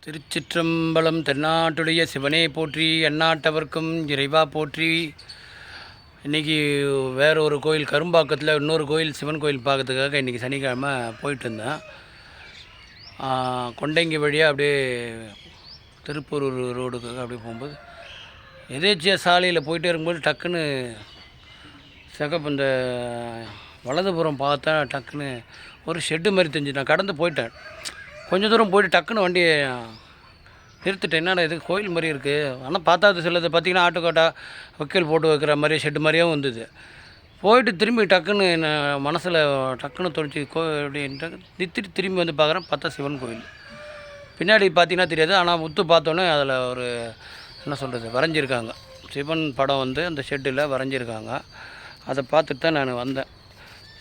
திருச்சிற்றம்பலம். தென்னாட்டுடைய சிவனே போற்றி, எந்நாட்டவர்க்கும் இறைவா போற்றி. இன்றைக்கி வேறு ஒரு கோயில் கரும்பாக்கத்தில் இன்னொரு கோயில் சிவன் கோயில் பார்க்கறதுக்காக இன்றைக்கி சனிக்கிழமை போயிட்டு இருந்தேன். கொண்டைங்கி வழியாக அப்படியே திருப்பூர் ரோடுக்காக அப்படியே போகும்போது எதேச்சியாக சாலையில் போயிட்டே இருக்கும்போது டக்குன்னு இந்த வலதுபுறம் பார்த்தா டக்குன்னு ஒரு ஷெட்டு மாதிரி தெரிஞ்சு நான் கடந்து போயிட்டேன். கொஞ்சம் தூரம் போய்ட்டு டக்குன்னு வண்டியை நிறுத்திட்டேன். என்னடா இது கோயில் மாதிரி இருக்குது, ஆனால் பார்த்தா அது சிலது பார்த்திங்கன்னா ஆட்டுக்கோட்டா வைக்கல் போட்டு வைக்கிற மாதிரி ஷெட்டு மாதிரியே வந்தது. போயிட்டு திரும்பி டக்குன்னு என்ன மனசில் டக்குன்னு தோணுச்சு அப்படின்ட்டு நிறுத்திட்டு திரும்பி வந்து பார்க்குறேன். பார்த்தா சிவன் கோயில் பின்னாடி பார்த்திங்கன்னா தெரியாது, ஆனால் முத்து பார்த்தோன்னே அதில் ஒரு என்ன சொல்கிறது வரைஞ்சிருக்காங்க. சிவன் படம் வந்து அந்த ஷெட்டில் வரைஞ்சிருக்காங்க. அதை பார்த்துட்டு தான் நான் வந்தேன்.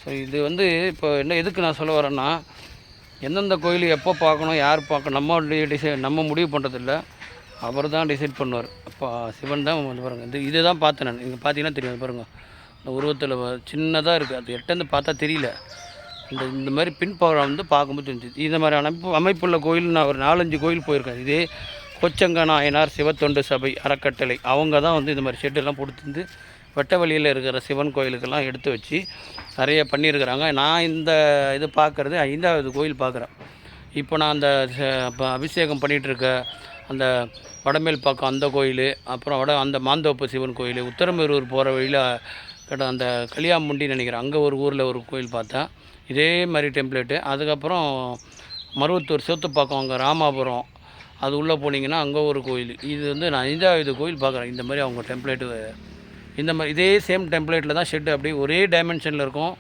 ஸோ இது வந்து இப்போ என்ன எதுக்கு நான் சொல்ல வரேன்னா, எந்தெந்த கோயில் எப்போ பார்க்கணும், யார் பார்க்கணும், நம்ம முடிவு பண்ணுறதில்ல, அவர் தான் டிசைட் பண்ணுவார். அப்போ சிவன் தான் வந்து பாருங்கள். இது தான் பார்த்தேன் நான். இங்கே பார்த்தீங்கன்னா தெரியும் பாருங்கள், இந்த உருவத்தில் சின்னதாக இருக்குது. அது எட்டேருந்து பார்த்தா தெரியல. இந்த மாதிரி பின்பகுதியில் வந்து பார்க்கும்போது தெரிஞ்சுது. இந்த மாதிரி அமைப்புள்ள கோயில் நான் ஒரு 4-5 கோயில் போயிருக்கேன். இதே கொச்சங்க நாயனார் சிவத்தொண்டு சபை அறக்கட்டளை அவங்க தான் வந்து இந்த மாதிரி ஷெட்டெல்லாம் கொடுத்துருந்து வெட்ட வழியில் இருக்கிற சிவன் கோயிலுக்கெல்லாம் எடுத்து வச்சு நிறைய பண்ணியிருக்கிறாங்க. நான் இந்த இது பார்க்குறது 5வது கோயில் பார்க்குறேன். இப்போ நான் அந்த அபிஷேகம் பண்ணிகிட்ருக்க அந்த வடமேல் பக்கம் அந்த கோயில், அப்புறம் அந்த மாந்தோப்பு சிவன் கோயில், உத்தரமேரூர் போகிற வழியில் அந்த கலியாமுண்டி நினைக்கிறேன், அங்கே ஒரு ஊரில் ஒரு கோயில் பார்த்தேன் இதே மாதிரி டெம்ப்ளேட்டு. அதுக்கப்புறம் மருவத்தூர் சேத்துப்பாக்கம் அங்கே ராமாபுரம் அது உள்ளே போனீங்கன்னா அங்கே ஒரு கோயில். இது வந்து நான் 5வது கோயில் பார்க்குறேன். இந்த மாதிரி அவங்க டெம்ப்ளேட்டு இந்த மாதிரி இதே சேம் டெம்ப்ளேட்டில் தான் ஷெட்டு அப்படியே ஒரே டைமென்ஷனில் இருக்கும்.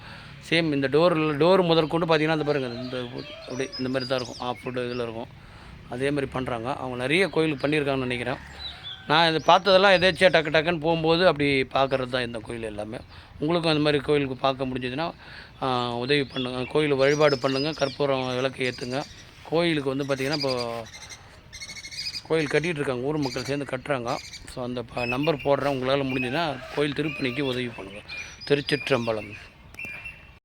சேம் இந்த டோர் முதற்கொண்டு பார்த்திங்கன்னா அந்த பாருங்கள், இந்த அப்படி இந்த மாதிரி தான் இருக்கும். ஆஃப் ஃபுட்டு இதில் இருக்கும். அதே மாதிரி பண்ணுறாங்க. அவங்க நிறைய கோயிலுக்கு பண்ணியிருக்காங்கன்னு நினைக்கிறேன். நான் இது பார்த்ததெல்லாம் எதேச்சியாக டக்குன்னு போகும்போது அப்படி பார்க்குறது தான் இந்த கோயில் எல்லாமே. உங்களுக்கும் அந்த மாதிரி கோயிலுக்கு பார்க்க முடிஞ்சதுன்னா உதவி பண்ணுங்கள், கோயில் வழிபாடு பண்ணுங்கள், கற்பூரம் விளக்கு ஏற்றுங்க. கோயிலுக்கு வந்து பார்த்திங்கன்னா இப்போ கோயில் கட்டிகிட்ருக்காங்க, ஊர் மக்கள் சேர்ந்து கட்டுறாங்க. ஸோ அந்த நம்பர் போடுறேன், உங்களால் முடிஞ்சதுன்னா கோயில் திருப்பணிக்கு உதவி பண்ணுங்கள். திருச்சிற்றம்பலம்.